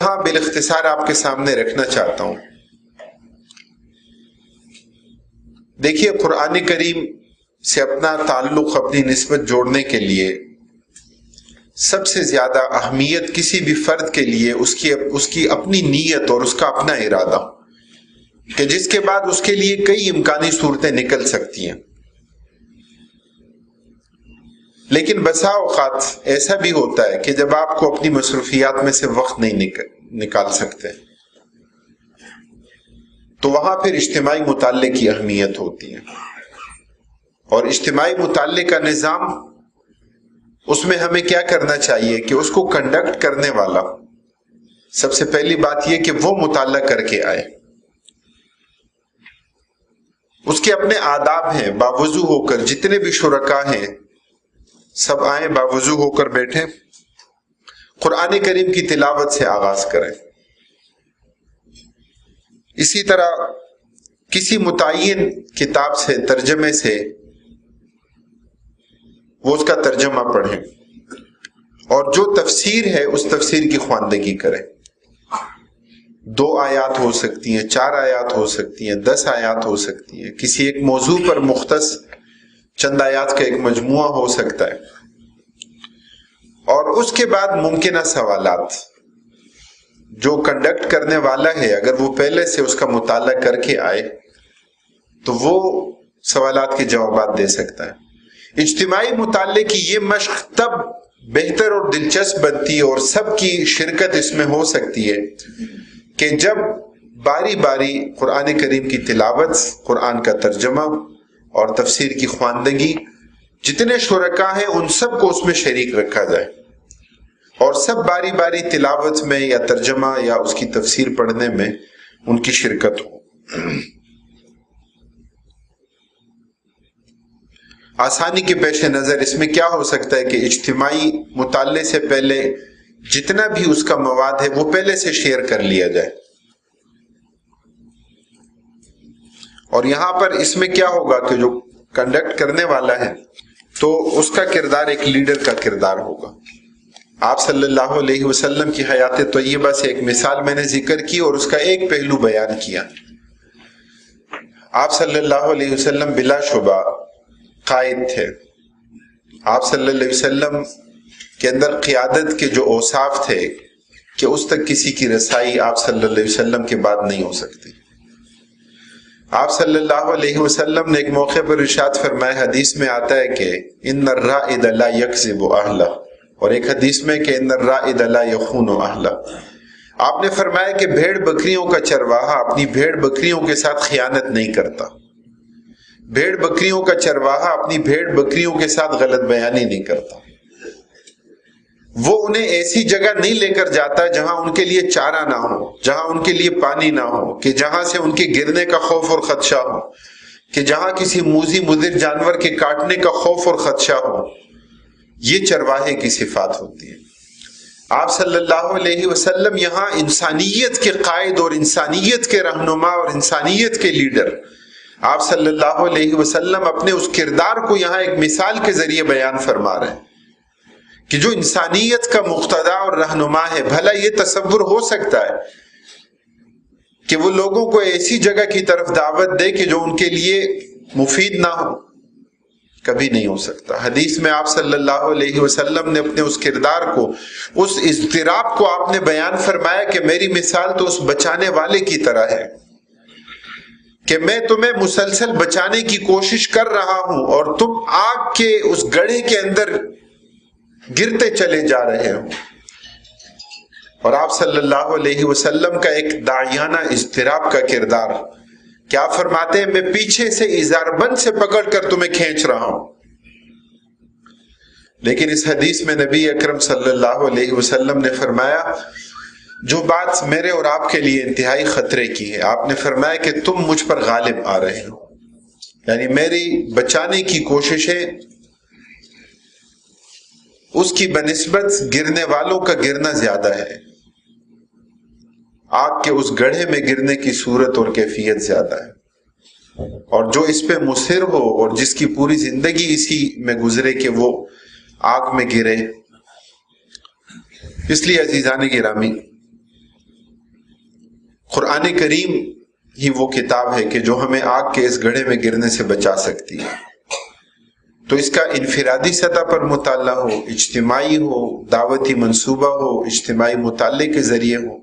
ہاں بالاختصار آپ کے سامنے رکھنا چاہتا ہوں. دیکھیے، قرآن کریم سے اپنا تعلق، اپنی نسبت جوڑنے کے لیے سب سے زیادہ اہمیت کسی بھی فرد کے لیے اس کی اپنی نیت اور اس کا اپنا ارادہ، کہ جس کے بعد اس کے لیے کئی امکانی صورتیں نکل سکتی ہیں. لیکن بسا اوقات ایسا بھی ہوتا ہے کہ جب آپ کو اپنی مصروفیات میں سے وقت نہیں نکال سکتے، تو وہاں پھر اجتماعی مطالعے کی اہمیت ہوتی ہے. اور اجتماعی مطالعے کا نظام، اس میں ہمیں کیا کرنا چاہیے کہ اس کو کنڈکٹ کرنے والا سب سے پہلی بات یہ کہ وہ مطالعہ کر کے آئے. اس کے اپنے آداب ہیں، باوضو ہو کر جتنے بھی شرکا ہیں سب آئیں، باوضو ہو کر بیٹھیں، قرآن کریم کی تلاوت سے آغاز کریں. اسی طرح کسی متعین کتاب سے، ترجمے سے وہ اس کا ترجمہ پڑھیں، اور جو تفسیر ہے اس تفسیر کی خواندگی کریں. 2 آیات ہو سکتی ہیں، 4 آیات ہو سکتی ہیں، 10 آیات ہو سکتی ہیں، کسی ایک موضوع پر مختص چند آیات کا ایک مجموعہ ہو سکتا ہے. اور اس کے بعد ممکنہ سوالات، جو کنڈکٹ کرنے والا ہے اگر وہ پہلے سے اس کا مطالعہ کر کے آئے تو وہ سوالات کے جوابات دے سکتا ہے. اجتماعی مطالعے کی یہ مشق تب بہتر اور دلچسپ بنتی ہے اور سب کی شرکت اس میں ہو سکتی ہے کہ جب باری باری قرآن کریم کی تلاوت، قرآن کا ترجمہ اور تفسیر کی خواندگی، جتنے شرکا ہیں ان سب کو اس میں شریک رکھا جائے، اور سب باری باری تلاوت میں یا ترجمہ یا اس کی تفسیر پڑھنے میں ان کی شرکت ہو. آسانی کے پیش نظر اس میں کیا ہو سکتا ہے کہ اجتماعی مطالعے سے پہلے جتنا بھی اس کا مواد ہے وہ پہلے سے شیئر کر لیا جائے. اور یہاں پر اس میں کیا ہوگا کہ جو کنڈکٹ کرنے والا ہے تو اس کا کردار ایک لیڈر کا کردار ہوگا. آپ صلی اللہ علیہ وسلم کی حیات طیبہ سے ایک مثال میں نے ذکر کی اور اس کا ایک پہلو بیان کیا. آپ صلی اللہ علیہ وسلم بلا شبہ قائد تھے. آپ صلی اللہ علیہ وسلم کے اندر قیادت کے جو اوصاف تھے کہ اس تک کسی کی رسائی آپ صلی اللہ علیہ وسلم کے بعد نہیں ہو سکتی. آپ صلی اللہ علیہ وسلم نے ایک موقع پر ارشاد فرمایا، حدیث میں آتا ہے کہ ان الرائد لا یکذب اہلہ، اور ایک حدیث میں کہ ان الرائد لا یخون اہلہ. آپ نے فرمایا کہ بھیڑ بکریوں کا چرواہا اپنی بھیڑ بکریوں کے ساتھ خیانت نہیں کرتا. بھیڑ بکریوں کا چرواہا اپنی بھیڑ بکریوں کے ساتھ غلط بیانی نہیں کرتا. وہ انہیں ایسی جگہ نہیں لے کر جاتا جہاں ان کے لیے چارہ نہ ہو، جہاں ان کے لیے پانی نہ ہو، کہ جہاں سے ان کے گرنے کا خوف اور خدشہ ہو، کہ جہاں کسی موذی مضر جانور کے کاٹنے کا خوف اور خدشہ ہو. یہ چرواہے کی صفات ہوتی ہے. آپ صلی اللہ علیہ وسلم یہاں انسانیت کے قائد اور انسانیت کے رہنما اور انسانیت کے لیڈر، آپ صلی اللہ علیہ وسلم اپنے اس کردار کو یہاں ایک مثال کے ذریعے بیان فرما رہے ہیں کہ جو انسانیت کا مقتدا اور رہنما ہے، بھلا یہ تصور ہو سکتا ہے کہ وہ لوگوں کو ایسی جگہ کی طرف دعوت دے کہ جو ان کے لیے مفید نہ ہو؟ کبھی نہیں ہو سکتا. حدیث میں آپ صلی اللہ علیہ وسلم نے اپنے اس کردار کو، اس اضطراب کو آپ نے بیان فرمایا کہ میری مثال تو اس بچانے والے کی طرح ہے کہ میں تمہیں مسلسل بچانے کی کوشش کر رہا ہوں اور تم آگ کے اس گڑھے کے اندر گرتے چلے جا رہے ہو. اور آپ صلی اللہ علیہ وسلم کا ایک داعیانہ اضطراب کا کردار، کیا فرماتے ہیں، میں پیچھے سے ازار بند سے پکڑ کر تمہیں کھینچ رہا ہوں. لیکن اس حدیث میں نبی اکرم صلی اللہ علیہ وسلم نے فرمایا جو بات میرے اور آپ کے لیے انتہائی خطرے کی ہے. آپ نے فرمایا کہ تم مجھ پر غالب آ رہے ہو، یعنی میری بچانے کی کوششیں اس کی بنسبت گرنے والوں کا گرنا زیادہ ہے، آگ کے اس گڑھے میں گرنے کی صورت اور کیفیت زیادہ ہے. اور جو اس پہ مصر ہو اور جس کی پوری زندگی اسی میں گزرے کہ وہ آگ میں گرے. اس لیے عزیزان گرامی، قرآن کریم ہی وہ کتاب ہے کہ جو ہمیں آگ کے اس گڑھے میں گرنے سے بچا سکتی ہے۔ تو اس کا انفرادی سطح پر مطالعہ ہو، اجتماعی ہو، دعوتی منصوبہ ہو، اجتماعی مطالعے کے ذریعے ہو،